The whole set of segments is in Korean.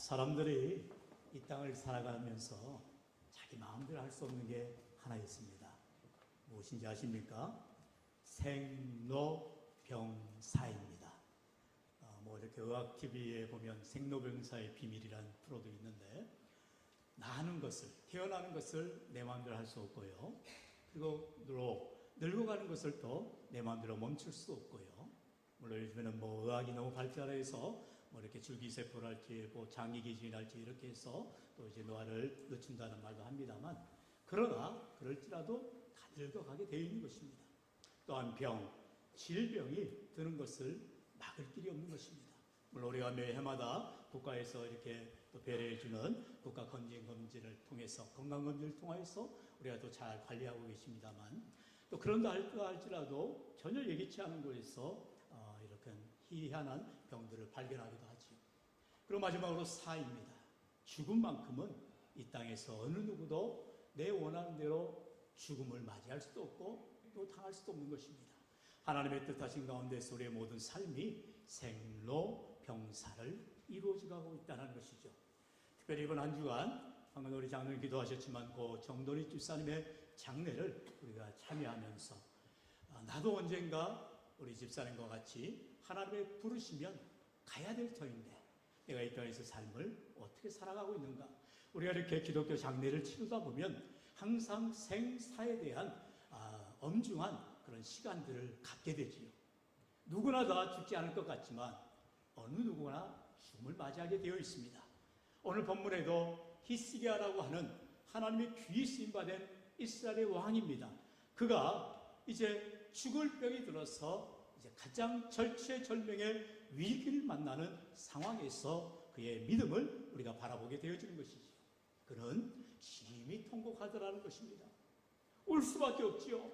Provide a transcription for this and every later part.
사람들이 이 땅을 살아가면서 자기 마음대로 할 수 없는 게 하나 있습니다. 무엇인지 아십니까? 생로병사입니다. 이렇게 의학 TV에 보면 생로병사의 비밀이라는 프로도 있는데, 나는 것을, 태어나는 것을 내 마음대로 할 수 없고요. 그리고 늙어가는 것을 또 내 마음대로 멈출 수 없고요. 물론 요즘에는 의학이 너무 발달해서 이렇게 줄기세포랄지 장기기진이랄지 이렇게 해서 또 이제 노화를 늦춘다는 말도 합니다만, 그러나 그럴지라도 다 늙어가게 되어 있는 것입니다. 또한 질병이 드는 것을 막을 길이 없는 것입니다. 물론 우리가 매 해마다 국가에서 이렇게 또 배려해주는 국가 검진을 통해서, 건강검진을 통해서 우리가 또 잘 관리하고 계십니다만, 또 그런다 할지라도 전혀 예기치 않은 곳에서 이렇게 희한한 병들을 발견하기도 하지요. 그리고 마지막으로 사입니다. 죽음만큼은 이 땅에서 어느 누구도 내 원하는 대로 죽음을 맞이할 수도 없고 또 당할 수도 없는 것입니다. 하나님의 뜻하신 가운데서 우리의 모든 삶이 생로병사를 이루어져가고 있다는 것이죠. 특별히 이번 한 주간 방금 우리 장로님 기도하셨지만 그 정돈희 집사님의 장례를 우리가 참여하면서 나도 언젠가 우리 집사님과 같이 하나님의 부르시면 가야 될 터인데 내가 이 땅에서 삶을 어떻게 살아가고 있는가. 우리가 이렇게 기독교 장례를 치르다 보면 항상 생사에 대한 엄중한 그런 시간들을 갖게 되지요. 누구나 다 죽지 않을 것 같지만 어느 누구나 죽음을 맞이하게 되어 있습니다. 오늘 본문에도 히스기야라고 하는 하나님의 귀히 쓰임받은 이스라엘의 왕입니다. 그가 이제 죽을 병이 들어서 이제 가장 절체절명의 위기를 만나는 상황에서 그의 믿음을 우리가 바라보게 되어지는 것이죠. 그는 심히 통곡하더라는 것입니다. 울 수밖에 없지요.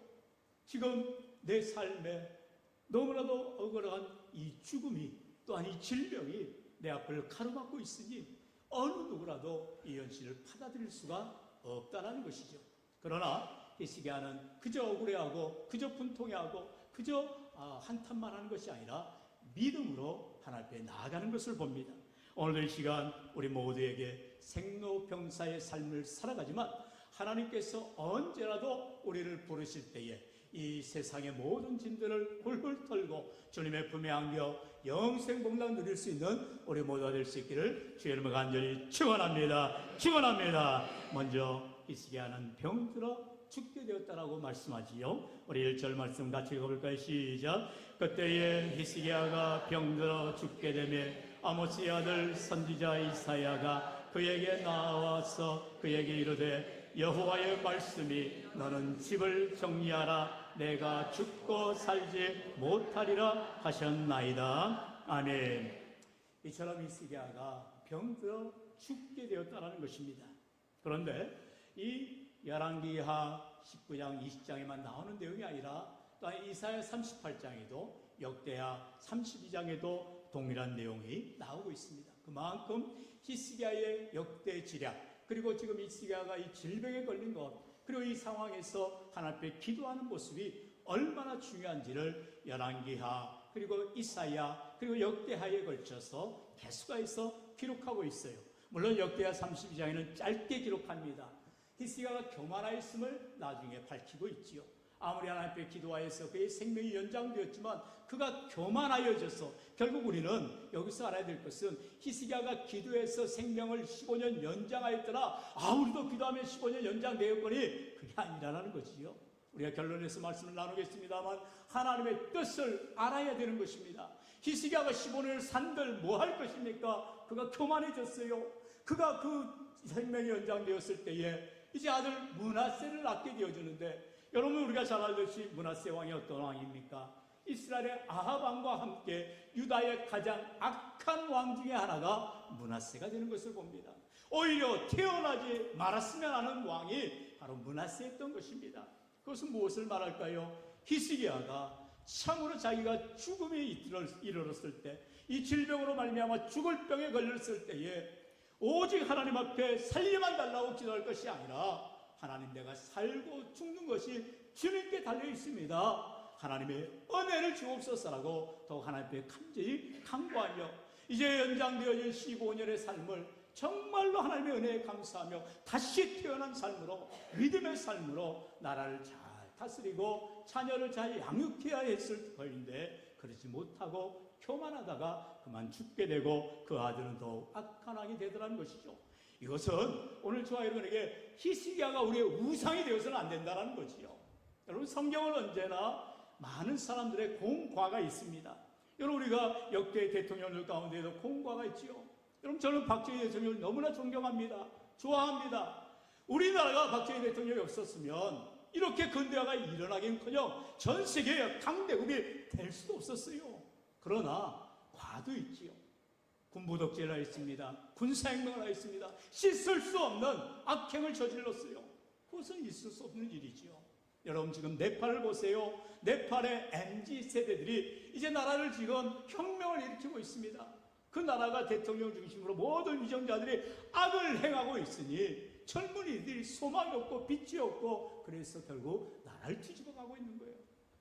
지금 내 삶에 너무나도 억울한 이 죽음이, 또한 이 질병이 내 앞을 가로막고 있으니 어느 누구라도 이 현실을 받아들일 수가 없다는 것이죠. 그러나 히스기야는 그저 억울해하고 그저 분통해하고 그저 한탄만 하는 것이 아니라 믿음으로 하나님 앞에 나아가는 것을 봅니다. 오늘 이 시간 우리 모두에게 생로병사의 삶을 살아가지만 하나님께서 언제라도 우리를 부르실 때에 이 세상의 모든 짐들을 훌훌 털고 주님의 품에 안겨 영생 복락 누릴 수 있는 우리 모두가 될 수 있기를 주의 이름으로 간절히 축원합니다. 축원합니다. 먼저 히스기야는 병들어 죽게 되었다라고 말씀하지요. 우리 1절 말씀 같이 읽어볼까요? 시작. 그때에 히스기야가 병들어 죽게 되매 아모스의 아들 선지자 이사야가 그에게 나와서 그에게 이르되 여호와의 말씀이 너는 집을 정리하라 내가 죽고 살지 못하리라 하셨나이다. 아멘. 이처럼 히스기야가 병들어 죽게 되었다는 것입니다. 그런데 이 열왕기하 19장 20장에만 나오는 내용이 아니라 또한 이사야 38장에도 역대하 32장에도 동일한 내용이 나오고 있습니다. 그만큼 히스기야의 역대 지략, 그리고 지금 히스기야가 이 질병에 걸린 것, 그리고 이 상황에서 하나님 앞에 기도하는 모습이 얼마나 중요한지를 열왕기하, 그리고 이사야, 그리고 역대하에 걸쳐서 개수가해서 기록하고 있어요. 물론 역대하 32장에는 짧게 기록합니다. 히스기야가 교만하였음을 나중에 밝히고 있지요. 아무리 하나님 앞에 기도하여서 그의 생명이 연장되었지만 그가 교만하여져서, 결국 우리는 여기서 알아야 될 것은 히스기야가 기도해서 생명을 15년 연장하였더라, 우리도 기도하면 15년 연장되었거니 그게 아니라는 것이요. 우리가 결론에서 말씀을 나누겠습니다만 하나님의 뜻을 알아야 되는 것입니다. 히스기야가 15년을 산들 뭐 할 것입니까? 그가 교만해졌어요. 그가 그 생명이 연장되었을 때에 이제 아들 므낫세를 낳게 되어주는데, 여러분 우리가 잘 알듯이 므낫세 왕이 어떤 왕입니까? 이스라엘의 아합 왕과 함께 유다의 가장 악한 왕 중에 하나가 므낫세가 되는 것을 봅니다. 오히려 태어나지 말았으면 하는 왕이 바로 므낫세였던 것입니다. 그것은 무엇을 말할까요? 히스기야가 참으로 자기가 죽음에 이르렀을 때, 이 질병으로 말미암아 죽을 병에 걸렸을 때에 오직 하나님 앞에 살리만 달라고 기도할 것이 아니라, 하나님 내가 살고 죽는 것이 주님께 달려 있습니다. 하나님의 은혜를 주옵소서라고 더욱 하나님 앞에 간절히 간구하며, 이제 연장되어진 15년의 삶을 정말로 하나님의 은혜에 감사하며 다시 태어난 삶으로, 믿음의 삶으로 나라를 잘 다스리고 자녀를 잘 양육해야 했을 터인데 그러지 못하고 교만하다가 그만 죽게 되고 그 아들은 더욱 악한 왕이 되더라는 것이죠. 이것은 오늘 저와 여러분에게 히스기야가 우리의 우상이 되어서는 안 된다는 거지요. 여러분, 성경은 언제나 많은 사람들의 공과가 있습니다. 여러분, 우리가 역대 대통령들 가운데에도 공과가 있지요. 여러분, 저는 박정희 대통령을 너무나 존경합니다. 좋아합니다. 우리나라가 박정희 대통령이 없었으면 이렇게 근대화가 일어나긴커녕 전 세계의 강대국이 될 수도 없었어요. 그러나 과도 있지요. 군부독재를 하였습니다. 군사혁명을 하였습니다. 씻을 수 없는 악행을 저질렀어요. 그것은 있을 수 없는 일이지요. 여러분, 지금 네팔을 보세요. 네팔의 MZ 세대들이 이제 나라를 지금 혁명을 일으키고 있습니다. 그 나라가 대통령 중심으로 모든 위정자들이 악을 행하고 있으니 젊은이들이 소망이 없고 빛이 없고 그래서 결국 나라를 뒤집어가고 있는 거예요.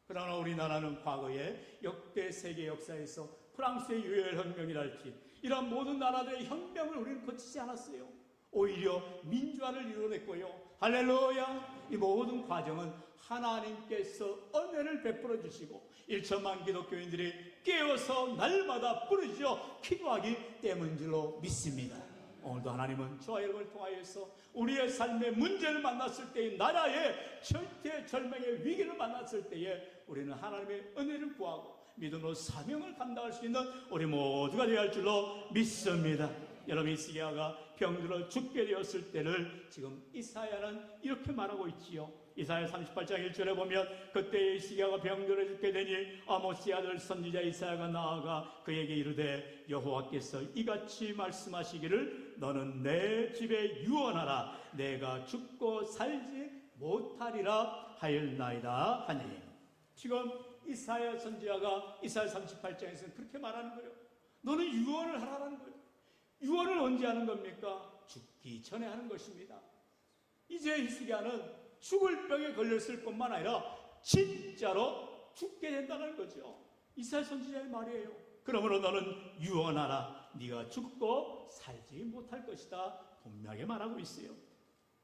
그러나 우리나라는 과거에 역대 세계 역사에서 프랑스의 유혈혁명이랄지 이런 모든 나라들의 혁명을 우리는 거치지 않았어요. 오히려 민주화를 이뤄냈고요. 할렐루야! 이 모든 과정은 하나님께서 은혜를 베풀어 주시고 1천만 기독교인들이 깨어서 날마다 부르짖어 기도하기 때문인 줄로 믿습니다. 오늘도 하나님은 저와 여러분을 통하여서 우리의 삶의 문제를 만났을 때에, 나라의 절대절명의 위기를 만났을 때에 우리는 하나님의 은혜를 구하고 믿음으로 사명을 감당할 수 있는 우리 모두가 되어야 할 줄로 믿습니다. 여러분, 히스기야가 병들어 죽게 되었을 때를 지금 이사야는 이렇게 말하고 있지요. 이사야 38장 1절에 보면 그때 히스기야가 병들어 죽게 되니 아모스의 아들 선지자 이사야가 나아가 그에게 이르되 여호와께서 이같이 말씀하시기를 너는 내 집에 유언하라 내가 죽고 살지 못하리라 하였나이다 하니. 지금 이사야 선지자가 이사야 38장에서는 그렇게 말하는 거예요. 너는 유언을 하라는 거예요. 유언을 언제 하는 겁니까? 죽기 전에 하는 것입니다. 이제 히스기야는 죽을 병에 걸렸을 뿐만 아니라 진짜로 죽게 된다는 거죠. 이사야 선지자의 말이에요. 그러므로 너는 유언하라. 네가 죽고 살지 못할 것이다. 분명히 말하고 있어요.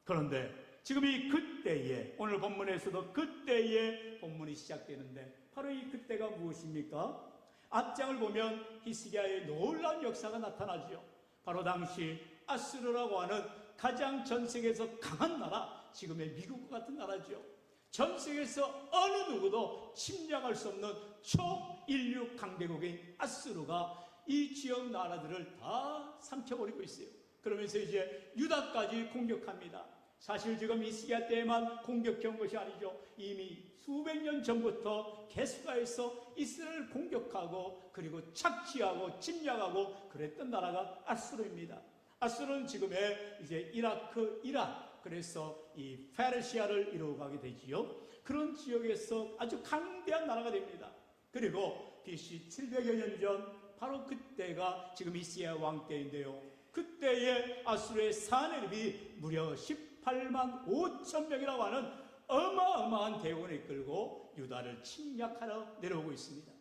그런데 지금 이 그때에, 오늘 본문에서도 그때에 본문이 시작되는데 바로 이 그때가 무엇입니까? 앞장을 보면 히스기야의 놀라운 역사가 나타나죠. 바로 당시 아수르라고 하는 가장 전 세계에서 강한 나라, 지금의 미국과 같은 나라죠. 전 세계에서 어느 누구도 침략할 수 없는 초인류 강대국인 아수르가 이 지역 나라들을 다 삼켜버리고 있어요. 그러면서 이제 유다까지 공격합니다. 사실 지금 히스기야 때만 공격해온 것이 아니죠. 이미 수백 년 전부터 계속해서 이스라엘을 공격하고 그리고 착취하고 침략하고 그랬던 나라가 아수르입니다. 아수르는 지금의 이제 이라크, 이란, 그래서 이 페르시아를 이루어가게 되지요. 그런 지역에서 아주 강대한 나라가 됩니다. 그리고 BC 700여 년 전 바로 그때가 지금 히스기야 왕 때인데요. 그때의 아수르의 사내립이 무려 18만 5천 명이라고 하는 어마어마한 대군을 이끌고 유다를 침략하러 내려오고 있습니다.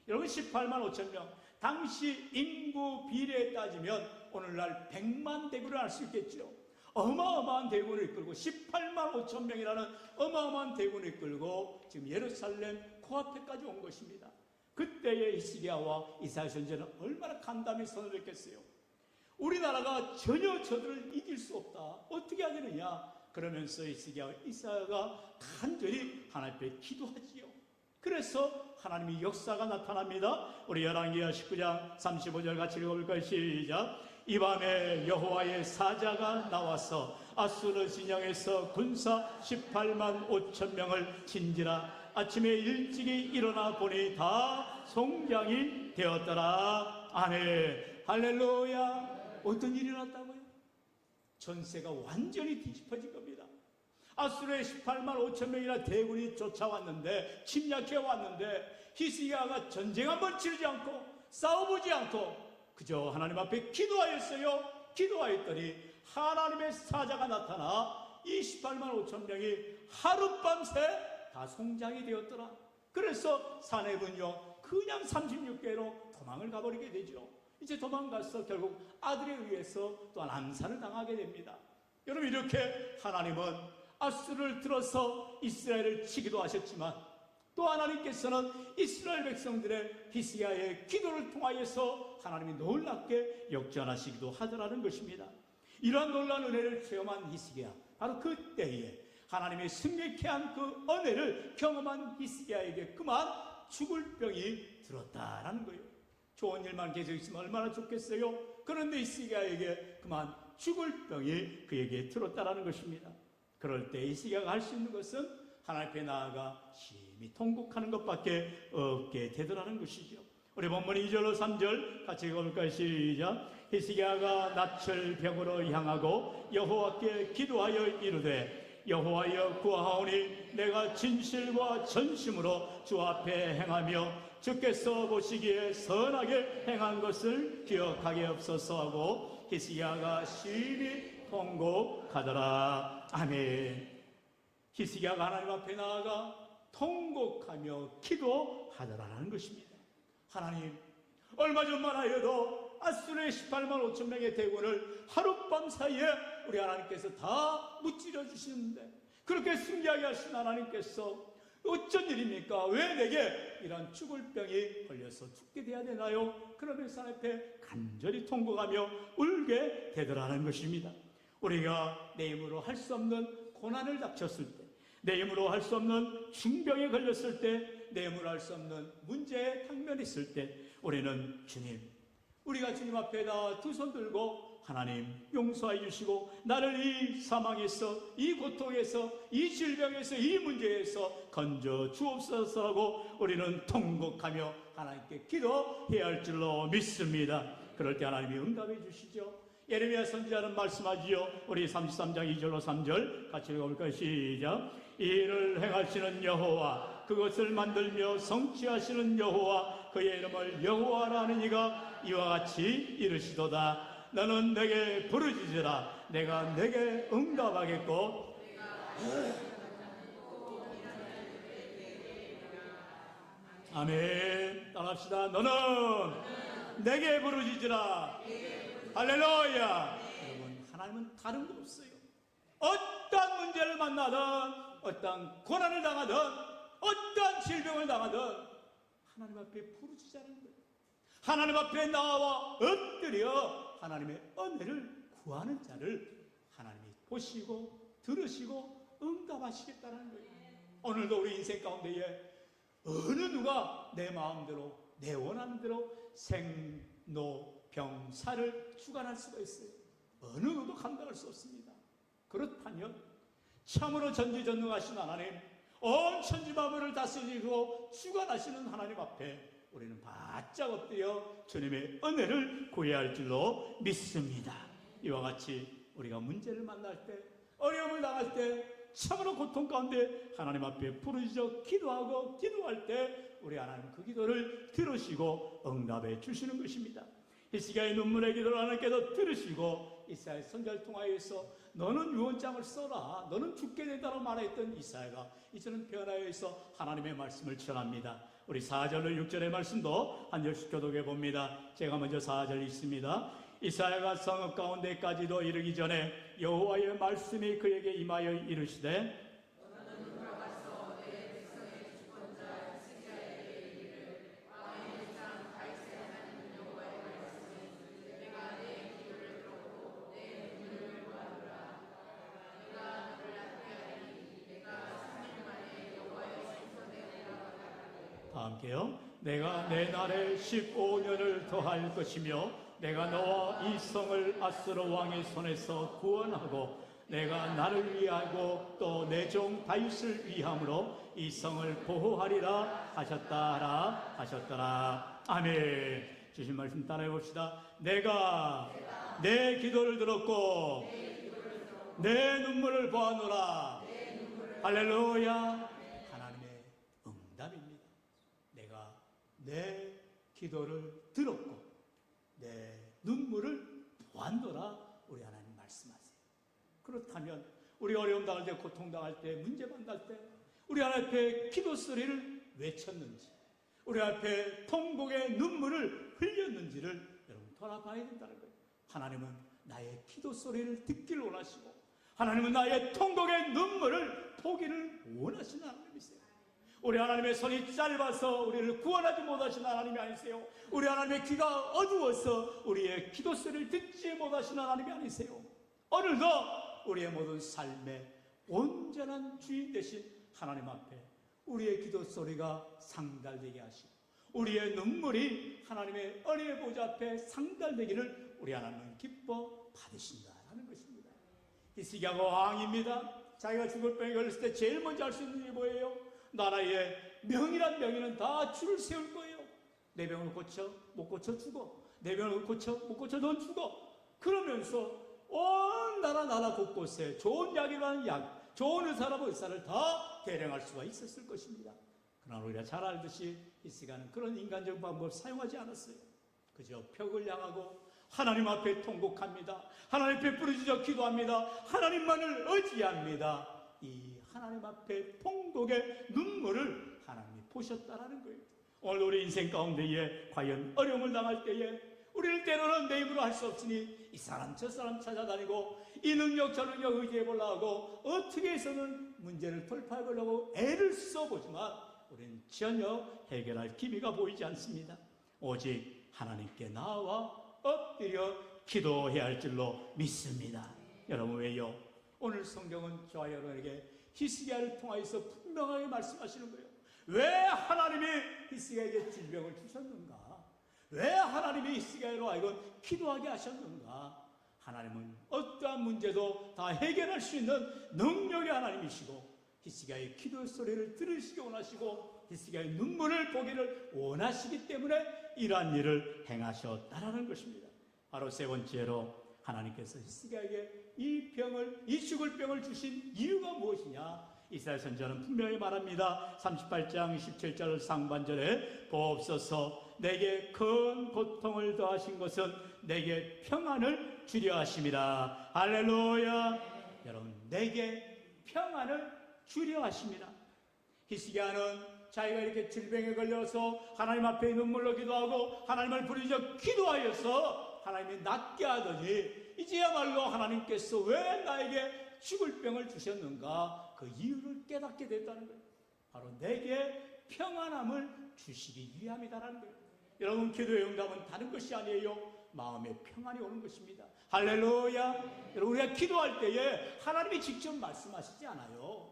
여러분, 18만 5천 명, 당시 인구 비례에 따지면 오늘날 100만 대군을 알 수 있겠죠. 어마어마한 대군을 이끌고 18만 5천 명이라는 어마어마한 대군을 이끌고 지금 예루살렘 코앞에까지 온 것입니다. 그때의 히스기야와 이사야 선지자는 얼마나 간담이 선을 했겠어요. 우리나라가 전혀 저들을 이길 수 없다. 어떻게 해야 되느냐? 그러면서 히스기야와 이사야가 간절히 하나님 앞에 기도하지요. 그래서 하나님의 역사가 나타납니다. 우리 열왕기하 19장 35절 같이 읽어볼까요? 시작. 이 밤에 여호와의 사자가 나와서 아수르 진영에서 군사 18만 5천 명을 진지라. 아침에 일찍이 일어나 보니 다 송장이 되었더라. 아멘. 할렐루야. 어떤 일이 일어났다고요? 전세가 완전히 뒤집어진 겁니다. 아수르의 18만 5천 명이나 대군이 쫓아왔는데, 침략해 왔는데 히스기야가 전쟁 한번 치르지 않고 싸워보지 않고 그저 하나님 앞에 기도하였어요. 기도하였더니 하나님의 사자가 나타나 이 18만 5천 명이 하룻밤새 다 송장이 되었더라. 그래서 사내군요 그냥 36개로 도망을 가버리게 되죠. 이제 도망가서 결국 아들에 의해서 또한 암살을 당하게 됩니다. 여러분, 이렇게 하나님은 앗수를 들어서 이스라엘을 치기도 하셨지만 또 하나님께서는 이스라엘 백성들의 히스기야의 기도를 통하여서 하나님이 놀랍게 역전하시기도 하더라는 것입니다. 이러한 놀라운 은혜를 체험한 히스기야, 바로 그때에 하나님의 승리케 한 그 은혜를 경험한 히스기야에게 그만 죽을 병이 들었다라는 거예요. 좋은 일만 계속 있으면 얼마나 좋겠어요. 그런데 히스기야에게 그만 죽을 병이 그에게 들었다라는 것입니다. 그럴 때 히스기야가 할 수 있는 것은 하나님 앞에 나아가 심히 통곡하는 것밖에 없게 되더라는 것이죠. 우리 본문 2절로 3절 같이 읽어볼까요? 시작. 히스기야가 낯을 벽으로 향하고 여호와께 기도하여 이르되 여호와여 구하오니 내가 진실과 전심으로 주 앞에 행하며 주께서 보시기에 선하게 행한 것을 기억하게 없소서 하고 히스기야가 심히 통곡하더라. 아멘. 히스기야가 하나님 앞에 나아가 통곡하며 기도하더라는 것입니다. 하나님, 얼마 전만 하여도 앗수르의 18만 5천 명의 대군을 하룻밤 사이에 우리 하나님께서 다 무찌려 주시는데 그렇게 승리하게 하신 하나님께서 어쩐 일입니까? 왜 내게 이런 죽을 병이 걸려서 죽게 돼야 되나요? 그러면서 하나님 앞에 간절히 통곡하며 울게 되더라는 것입니다. 우리가 내 힘으로 할 수 없는 고난을 닥쳤을 때, 내 힘으로 할 수 없는 중병에 걸렸을 때, 내 힘으로 할 수 없는 문제에 당면했을 때 우리는 주님, 우리가 주님 앞에다 두 손 들고 하나님 용서해 주시고 나를 이 사망에서, 이 고통에서, 이 질병에서, 이 문제에서 건져 주옵소서 하고 우리는 통곡하며 하나님께 기도해야 할 줄로 믿습니다. 그럴 때 하나님이 응답해 주시죠. 예레미야 선지자는 말씀하지요. 우리 33장 2절로 3절 같이 읽어볼까요? 시작. 이 일을 행하시는 여호와, 그것을 만들며 성취하시는 여호와, 그의 이름을 여호와라는 이가 이와 같이 이르시도다. 너는 내게 부르짖으라. 내가 내게 응답하겠고 아멘. 따라합시다. 너는 내게 부르짖으라. 할렐루야. 여러분, 하나님은 다른 거 없어요. 어떤 문제를 만나든, 어떤 고난을 당하든, 어떤 질병을 당하든 하나님 앞에 부르짖자는 거예요. 하나님 앞에 나와 엎드려 하나님의 은혜를 구하는 자를 하나님이 보시고 들으시고 응답하시겠다는 거예요. 오늘도 우리 인생 가운데에 어느 누가 내 마음대로, 내 원하는 대로 생로병사를 주관할 수가 있어요. 어느 누구도 감당할 수 없습니다. 그렇다면 참으로 전지전능하신 하나님, 온 천지만물을 다스리고 주관하시는 하나님 앞에 우리는 바짝 엎드려 주님의 은혜를 구해야 할 줄로 믿습니다. 이와 같이 우리가 문제를 만날 때, 어려움을 당할 때, 참으로 고통 가운데 하나님 앞에 부르짖어 기도하고 기도할 때 우리 하나님 그 기도를 들으시고 응답해 주시는 것입니다. 히스기야의 눈물의 기도를 하나님께서 들으시고 이사야 선지자를 통하여서 너는 유언장을 써라, 너는 죽게 된다고 말했던 이사야가 이제는 변화해서 하나님의 말씀을 전합니다. 우리 4절로 6절의 말씀도 한 절씩 교독해 봅니다. 제가 먼저 4절 읽습니다. 이사야가 성읍 가운데까지도 이르기 전에 여호와의 말씀이 그에게 임하여 이르시되 다 함께요. 내가 내 날에 15년을 더할 것이며 내가 너와 이 성을 앗수르 왕의 손에서 구원하고 내가 나를 위하고 또 내 종 다윗을 위함으로 이 성을 보호하리라 하셨다라 하셨더라. 아멘. 주신 말씀 따라해 봅시다. 내가 내 기도를 들었고 내 눈물을 보아노라. 할렐루야. 하나님의 응답입니다. 내가 내 기도를 들었고 내 눈물을 보았노라. 우리 하나님 말씀하세요. 그렇다면 우리 어려움 당할 때, 고통 당할 때, 문제 만날 때 우리 하나님 앞에 기도 소리를 외쳤는지, 우리 앞에 통곡의 눈물을 흘렸는지를 여러분 돌아봐야 된다는 거예요. 하나님은 나의 기도 소리를 듣기를 원하시고, 하나님은 나의 통곡의 눈물을 보기를 원하시는 하나님이세요. 우리 하나님의 손이 짧아서 우리를 구원하지 못하시는 하나님이 아니세요. 우리 하나님의 귀가 어두워서 우리의 기도 소리를 듣지 못하시는 하나님이 아니세요. 오늘도 우리의 모든 삶의 온전한 주인 되신 하나님 앞에 우리의 기도 소리가 상달되게 하시고, 우리의 눈물이 하나님의 은혜의 보좌 앞에 상달되기를 우리 하나님은 기뻐 받으신다라는 것입니다. 히스기야가 왕입니다. 자기가 죽을 병에 걸렸을 때 제일 먼저 할 수 있는 일이 뭐예요? 나라의 명이란 명예는 다 줄을 세울 거예요. 내 병을 고쳐 못 고쳐 죽어, 내 병을 고쳐 못 고쳐 넌 죽어. 그러면서 온 나라 곳곳에 좋은 약이라는 약, 좋은 의사라고 의사를 다 대령할 수가 있었을 것입니다. 그러나 우리가 잘 알듯이 히스기야는 그런 인간적 방법을 사용하지 않았어요. 그저 벽을 향하고 하나님 앞에 통곡합니다. 하나님 앞에 부르짖어 기도합니다. 하나님만을 의지합니다. 이 하나님 앞에 통곡의 눈물을 하나님이 보셨다라는 거예요. 오늘 우리 인생 가운데에 과연 어려움을 당할 때에 우리를 때로는 내 힘으로 할 수 없으니 이 사람 저 사람 찾아다니고 이 능력 저 능력 의지해 보려고 하고 어떻게 해서는 문제를 돌파해 보려고 애를 써보지만 우리는 전혀 해결할 기미가 보이지 않습니다. 오직 하나님께 나와 엎드려 기도해야 할 줄로 믿습니다. 여러분, 왜요? 오늘 성경은 저와 여러분에게 히스기야를 통하여서 분명하게 말씀하시는 거예요. 왜 하나님이 히스기야에게 질병을 주셨는가? 왜 하나님이 히스기야로 하여금 기도하게 하셨는가? 하나님은 어떠한 문제도 다 해결할 수 있는 능력의 하나님이시고, 히스기야의 기도 소리를 들으시기 원하시고 히스기야의 눈물을 보기를 원하시기 때문에 이러한 일을 행하셨다라는 것입니다. 바로 세 번째로 하나님께서 히스기야에게 이 죽을 병을 주신 이유가 무엇이냐? 이사야 선지자는 분명히 말합니다. 38장 17절 상반절에 보옵소서 내게 큰 고통을 더하신 것은 내게 평안을 주려 하심이라. 할렐루야. 여러분, 내게 평안을 주려 하심이라. 히스기야는 자기가 이렇게 질병에 걸려서 하나님 앞에 눈물로 기도하고 하나님을 부르짖어 기도하여서 하나님이 낫게 하더니 이제야말로 하나님께서 왜 나에게 죽을 병을 주셨는가? 그 이유를 깨닫게 됐다는 거예요. 바로 내게 평안함을 주시기 위함이다라는 거예요. 여러분, 기도의 응답은 다른 것이 아니에요. 마음에 평안이 오는 것입니다. 할렐루야. 여러분, 우리가 기도할 때에 하나님이 직접 말씀하시지 않아요.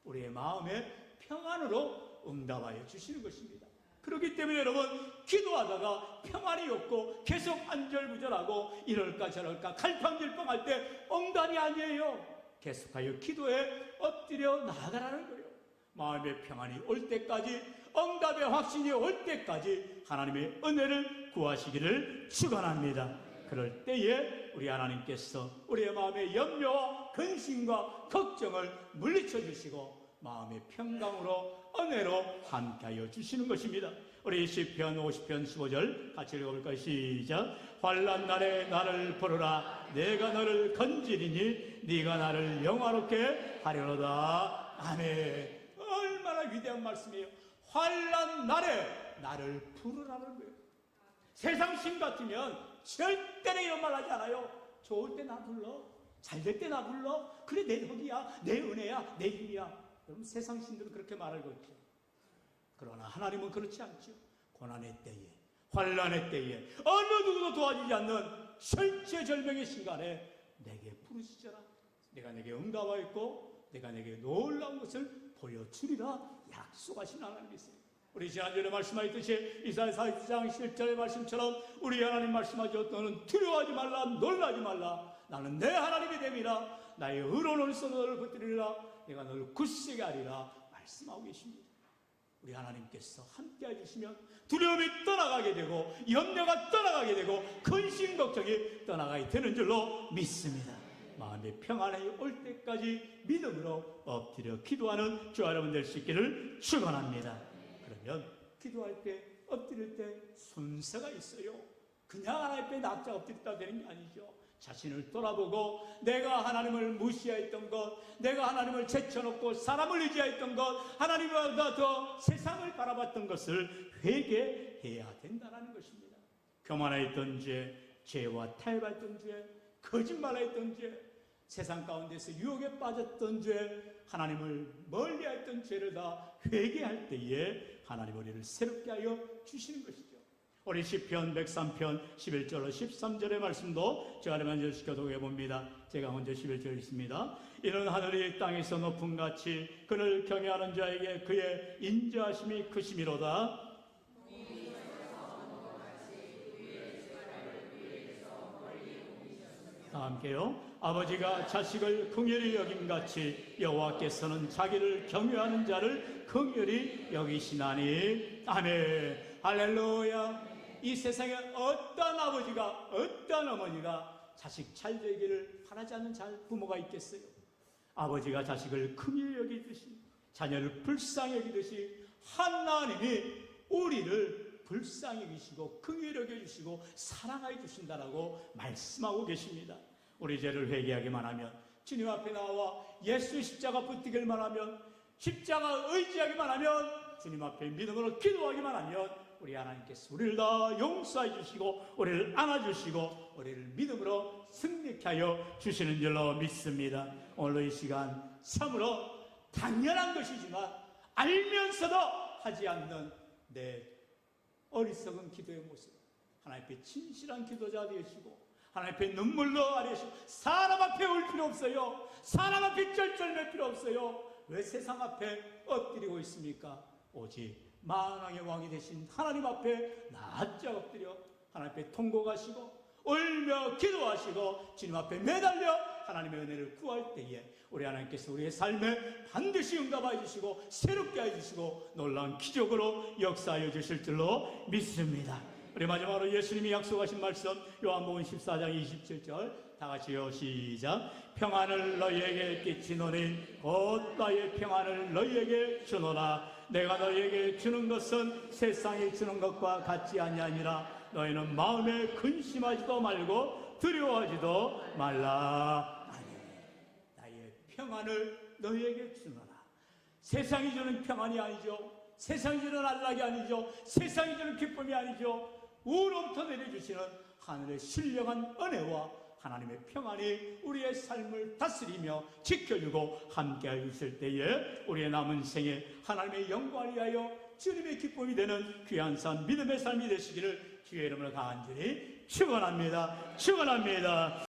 우리의 마음에 평안으로 응답하여 주시는 것입니다. 그렇기 때문에 여러분, 기도하다가 평안이 없고 계속 안절부절하고 이럴까 저럴까 갈팡질팡할 때 응답이 아니에요. 계속하여 기도에 엎드려 나아가라는 거예요. 마음의 평안이 올 때까지, 응답의 확신이 올 때까지 하나님의 은혜를 구하시기를 축원합니다. 그럴 때에 우리 하나님께서 우리의 마음의 염려와 근심과 걱정을 물리쳐 주시고 마음의 평강으로 은혜로 함께하여 주시는 것입니다. 우리 시편 50편 15절 같이 읽어볼까요? 시작. 환난 날에 나를 부르라. 내가 너를 건지리니 네가 나를 영화롭게 하려노다. 아멘. 얼마나 위대한 말씀이에요. 환난 날에 나를 부르라는 거예요. 세상 신 같으면 절대로 이런 말 하지 않아요. 좋을 때 나 불러, 잘 될 때 나 불러, 그래 내 덕이야, 내 은혜야, 내 힘이야. 여러분, 세상 신들은 그렇게 말할 거 있죠. 그러나 하나님은 그렇지 않죠. 고난의 때에, 환난의 때에 어느 누구도 도와주지 않는 절체절명의 시간에 내게 부르시더라. 내가 내게 응답하였고 내가 내게 놀라운 것을 보여주리라 약속하신 하나님이세요. 우리 지난주에 말씀하셨듯이 이사야 40장 10절의 말씀처럼 우리 하나님 말씀하죠. 너는 두려워하지 말라, 놀라지 말라. 나는 내 하나님이 됨이라. 나의 의로운 손으로 너를 붙들리라. 내가 너를 굳세게 하리라 말씀하고 계십니다. 우리 하나님께서 함께 해주시면 두려움이 떠나가게 되고 염려가 떠나가게 되고 근심 걱정이 떠나가게 되는 줄로 믿습니다. 마음의 평안이 올 때까지 믿음으로 엎드려 기도하는 저와 여러분 될 수 있기를 축원합니다. 그러면 기도할 때 엎드릴 때 순서가 있어요. 그냥 하나님 앞에 낙자 엎드렸다 되는 게 아니죠. 자신을 돌아보고 내가 하나님을 무시했던 것, 내가 하나님을 제쳐놓고 사람을 의지했던 것, 하나님보다 더 세상을 바라봤던 것을 회개해야 된다는 것입니다. 교만했던 죄, 죄와 타협했던 죄, 거짓말했던 죄, 세상 가운데서 유혹에 빠졌던 죄, 하나님을 멀리했던 죄를 다 회개할 때에 하나님 우리를 새롭게 하여 주시는 것이죠. 우리 시편 103편 11절로 13절의 말씀도 제가 연결시켜 도해봅니다. 제가 먼저 11절 읽습니다. 이는 하늘이 땅에서 높음같이 그를 경외하는 자에게 그의 인자하심이 크심이로다. 다 함께요. 아버지가 자식을 긍휼히 여김같이 여호와께서는 자기를 경외하는 자를 긍휼히 여기시나니. 아멘. 할렐루야. 이 세상에 어떤 아버지가, 어떤 어머니가 자식 잘 되기를 바라지 않는 부모가 있겠어요? 아버지가 자식을 긍휼히 여기듯이, 자녀를 불쌍히 여기듯이 하나님이 우리를 불쌍히 여기시고 긍휼히 여겨주시고 사랑해 주신다라고 말씀하고 계십니다. 우리 죄를 회개하기만 하면, 주님 앞에 나와 예수 십자가 붙들기만 하면, 십자가 의지하기만 하면, 주님 앞에 믿음으로 기도하기만 하면 우리 하나님께서 우리를 다 용서해 주시고 우리를 안아주시고 우리를 믿음으로 승리케 하여 주시는 줄로 믿습니다. 오늘 이 시간 참으로 당연한 것이지만 알면서도 하지 않는 내 어리석은 기도의 모습, 하나님 앞에 진실한 기도자 되시고 하나님 앞에 눈물로 아뢰시고, 사람 앞에 울 필요 없어요. 사람 앞에 쩔쩔맬 필요 없어요. 왜 세상 앞에 엎드리고 있습니까? 오직 만왕의 왕이 되신 하나님 앞에 납작 엎드려 하나님 앞에 통곡하시고 울며 기도하시고 주님 앞에 매달려 하나님의 은혜를 구할 때에 우리 하나님께서 우리의 삶에 반드시 응답하여 주시고 새롭게 해주시고 놀라운 기적으로 역사하여 주실 줄로 믿습니다. 우리 마지막으로 예수님이 약속하신 말씀 요한복음 14장 27절 다 같이요. 시작. 평안을 너희에게 끼치노니 곧 나의 평안을 너희에게 주노라. 내가 너희에게 주는 것은 세상이 주는 것과 같지 아니하니라. 너희는 마음에 근심하지도 말고 두려워하지도 말라. 나의 평안을 너희에게 주노라. 세상이 주는 평안이 아니죠. 세상이 주는 안락이 아니죠. 세상이 주는 기쁨이 아니죠. 우로부터 내려주시는 하늘의 신령한 은혜와 하나님의 평안이 우리의 삶을 다스리며 지켜주고 함께해 주실 때에 우리의 남은 생에 하나님의 영광을 위하여 주님의 기쁨이 되는 귀한 삶, 믿음의 삶이 되시기를 주의 이름으로 간절히 축원합니다. 축원합니다.